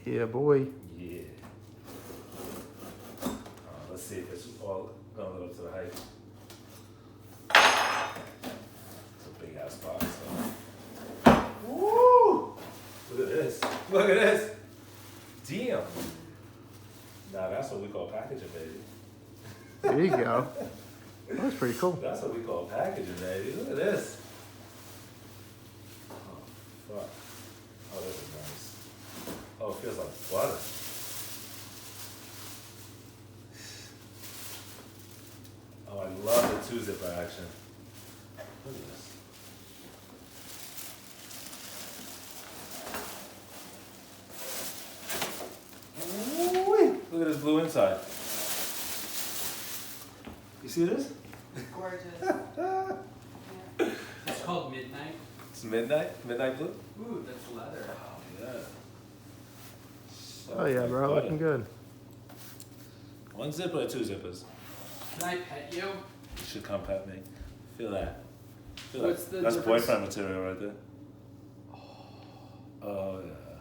Yeah, boy. Yeah. Let's see if it's all going to live up to the hype. It's a big ass box. So. Woo! Look at this. Look at this. Damn. Nah, that's what we call packaging, baby. There you go. That's pretty cool. That's what we call packaging, baby. Look at this. Oh, fuck. Oh, this is nice. Oh, it feels like butter. Oh, I love the 2-zipper action. Look at this. Ooh-wee. Look at this blue inside. You see this? Gorgeous. Yeah. It's called Midnight. It's midnight? Midnight blue? Ooh, that's leather. Oh, yeah. So Oh yeah, bro, butter. looking good. 1 zipper or 2 zippers? Can I pet you? You should come pet me. Feel that. Feel What's that. the That's difference? boyfriend material right there. Oh, yeah.